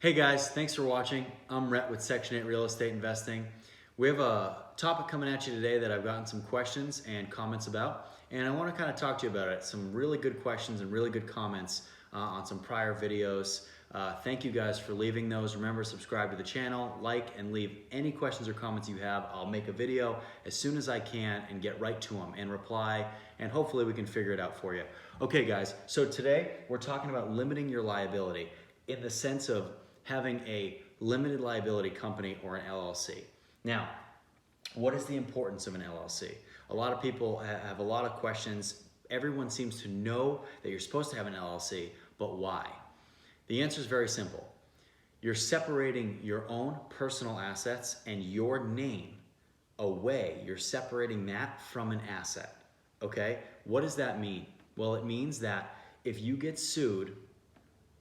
Hey guys, thanks for watching. I'm Rhett with Section 8 Real Estate Investing. We have a topic coming at you today that I've gotten some questions and comments about, and I want to kind of talk to you about it. Some really good questions and really good comments on some prior videos. Thank you guys for leaving those. Remember, subscribe to the channel, like, and leave any questions or comments you have. I'll make a video as soon as I can and get right to them and reply, and hopefully we can figure it out for you. Okay guys, so today we're talking about limiting your liability in the sense of having a limited liability company or an LLC. Now, what is the importance of an LLC? A lot of people have a lot of questions. Everyone seems to know that you're supposed to have an LLC, but why? The answer is very simple. You're separating your own personal assets and your name away. You're separating that from an asset, okay? What does that mean? Well, it means that if you get sued,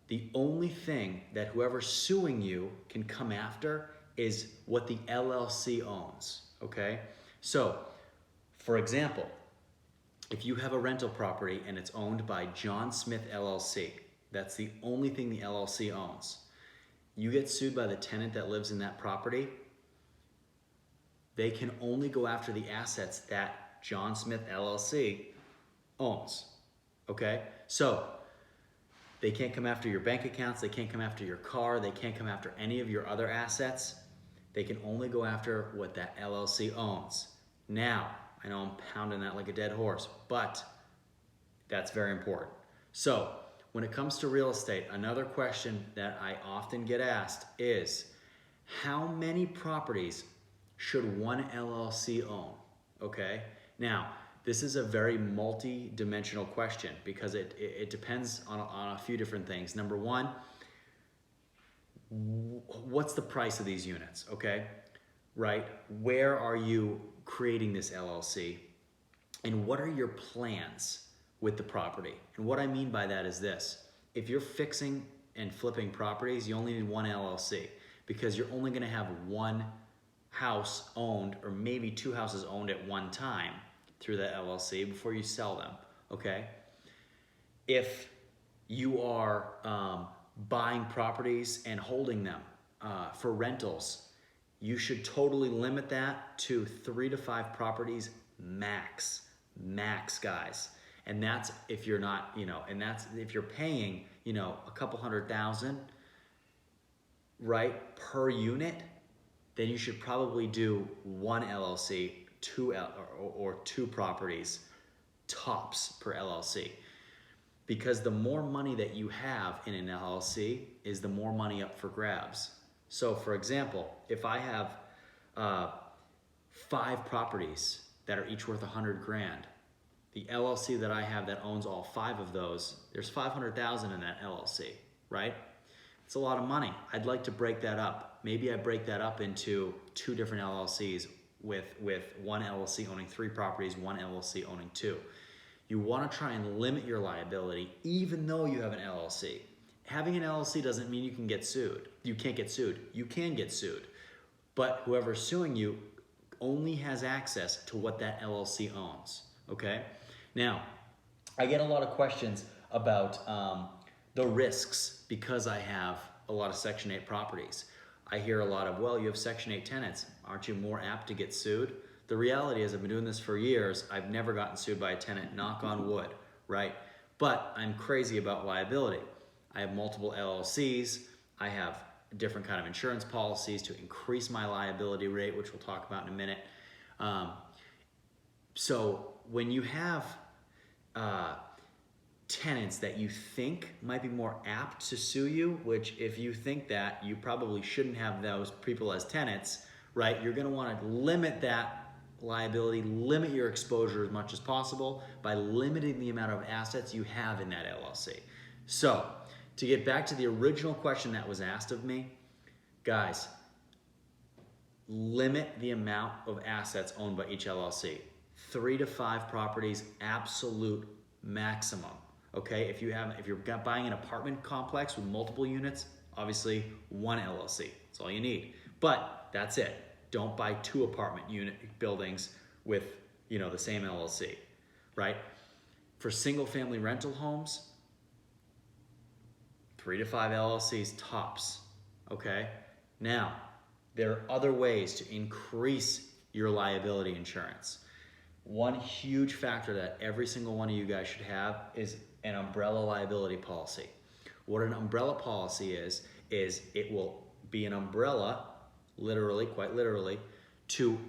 the only thing that whoever's suing you can come after is what the LLC owns, okay? So, for example, if you have a rental property and it's owned by John Smith LLC, that's the only thing the LLC owns. You get sued by the tenant that lives in that property, they can only go after the assets that John Smith LLC owns, okay? So, they can't come after your bank accounts, they can't come after your car, they can't come after any of your other assets. They can only go after what that LLC owns. Now, I know I'm pounding that like a dead horse, but that's very important. So, when it comes to real estate, another question that I often get asked is, how many properties should one LLC own? Okay? Now, this is a very multi-dimensional question because it depends on a few different things. Number one, what's the price of these units, okay? Right? Where are you creating this LLC? And what are your plans with the property? And what I mean by that is this. If you're fixing and flipping properties, you only need one LLC because you're only gonna have one house owned or maybe two houses owned at one time through the LLC before you sell them, okay? If you are buying properties and holding them for rentals, you should totally limit that to 3 to 5 properties max, guys. And that's if you're not, and that's if you're paying, a couple $100,000, right, per unit, then you should probably do one LLC, or two properties tops per LLC. Because the more money that you have in an LLC is the more money up for grabs. So for example, if I have 5 properties that are each worth 100 grand, the LLC that I have that owns all 5 of those, there's 500,000 in that LLC, right? It's a lot of money. I'd like to break that up. Maybe I break that up into 2 different LLCs with one LLC owning 3 properties, one LLC owning 2. You want to try and limit your liability even though you have an LLC. Having an LLC doesn't mean you can get sued. You can't get sued. You can get sued. But whoever's suing you only has access to what that LLC owns, okay? Now, I get a lot of questions about the risks because I have a lot of Section 8 properties. I hear a lot of, well, you have Section 8 tenants. Aren't you more apt to get sued? The reality is I've been doing this for years. I've never gotten sued by a tenant, knock on wood, right? But I'm crazy about liability. I have multiple LLCs. I have different kind of insurance policies to increase my liability rate, which we'll talk about in a minute. So when you have tenants that you think might be more apt to sue you, which if you think that, you probably shouldn't have those people as tenants, right? You're gonna wanna limit that liability, limit your exposure as much as possible by limiting the amount of assets you have in that LLC. So, to get back to the original question that was asked of me, guys, limit the amount of assets owned by each LLC. 3 to 5 properties, absolute maximum. Okay, if you're buying an apartment complex with multiple units, obviously one LLC, that's all you need. But that's it. Don't buy 2 apartment unit buildings with, the same LLC, right? For single family rental homes, 3 to 5 LLCs tops, okay? Now, there are other ways to increase your liability insurance. One huge factor that every single one of you guys should have is an umbrella liability policy. What an umbrella policy is it will be an umbrella, literally, quite literally, to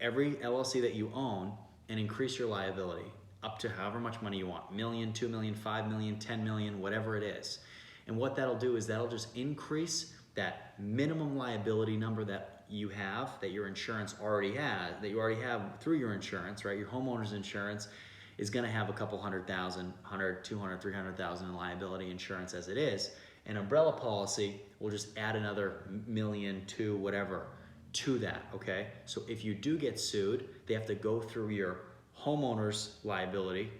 every LLC that you own and increase your liability up to however much money you want, $1 million, $2 million, $5 million, $10 million, whatever it is. And what that'll do is that'll just increase that minimum liability number that you have, that your insurance already has, that you already have through your insurance, right? Your homeowner's insurance is gonna have a couple $100,000, 100, 200, 300,000 in liability insurance as it is. An umbrella policy will just add another million to whatever to that, okay? So if you do get sued, they have to go through your homeowner's liability,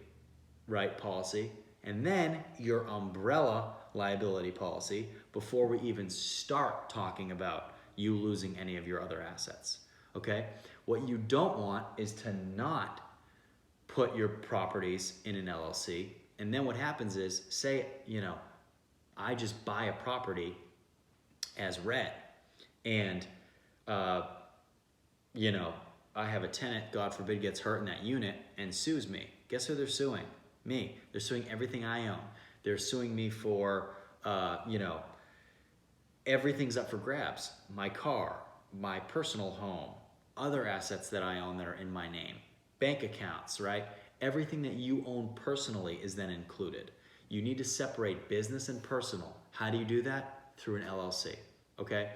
right, policy, and then your umbrella liability policy before we even start talking about you losing any of your other assets, okay? What you don't want is to not put your properties in an LLC, and then what happens is, say, you know, I just buy a property as red, and you know, I have a tenant, God forbid, gets hurt in that unit and sues me. Guess who they're suing? Me. They're suing everything I own. They're suing me for, you know, everything's up for grabs. My car, my personal home, other assets that I own that are in my name, bank accounts, right? Everything that you own personally is then included. You need to separate business and personal. How do you do that? Through an LLC, okay?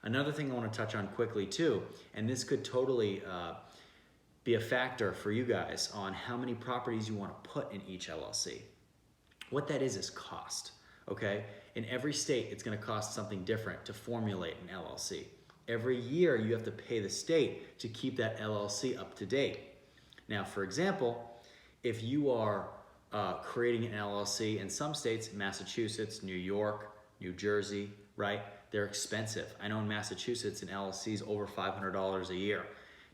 Another thing I want to touch on quickly too, and this could totally be a factor for you guys on how many properties you want to put in each LLC. What that is cost, okay? In every state, it's going to cost something different to formulate an LLC. Every year, you have to pay the state to keep that LLC up to date. Now, for example, if you are creating an LLC in some states, Massachusetts, New York, New Jersey, right? They're expensive. I know in Massachusetts, an LLC is over $500 a year.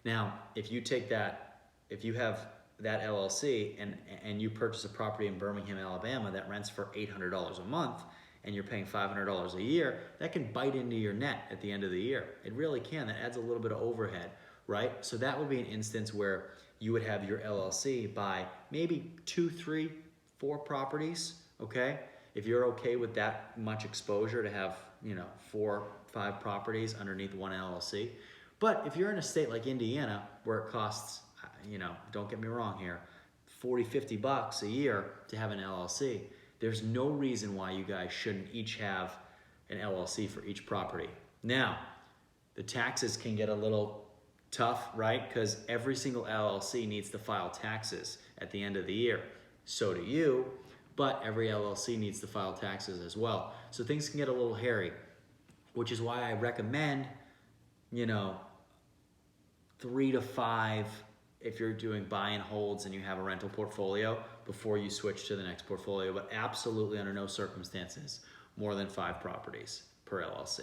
Now, if you take that, if you have that LLC and you purchase a property in Birmingham, Alabama that rents for $800 a month and you're paying $500 a year, that can bite into your net at the end of the year. It really can. That adds a little bit of overhead, right? So that would be an instance where you would have your LLC buy maybe 2, 3, 4 properties, okay? If you're okay with that much exposure to have, you know, 4, 5 properties underneath one LLC. But if you're in a state like Indiana where it costs, you know, don't get me wrong here, 40, 50 bucks a year to have an LLC, there's no reason why you guys shouldn't each have an LLC for each property. Now, the taxes can get a little tough, right? Because every single LLC needs to file taxes at the end of the year. So do you, but every LLC needs to file taxes as well. So things can get a little hairy, which is why I recommend, you know, 3 to 5 if you're doing buy and holds and you have a rental portfolio before you switch to the next portfolio, but absolutely under no circumstances more than 5 properties per LLC.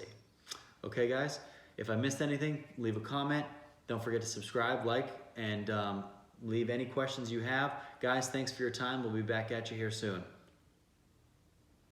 Okay, guys, if I missed anything, leave a comment. Don't forget to subscribe, like, and leave any questions you have. Guys, thanks for your time. We'll be back at you here soon.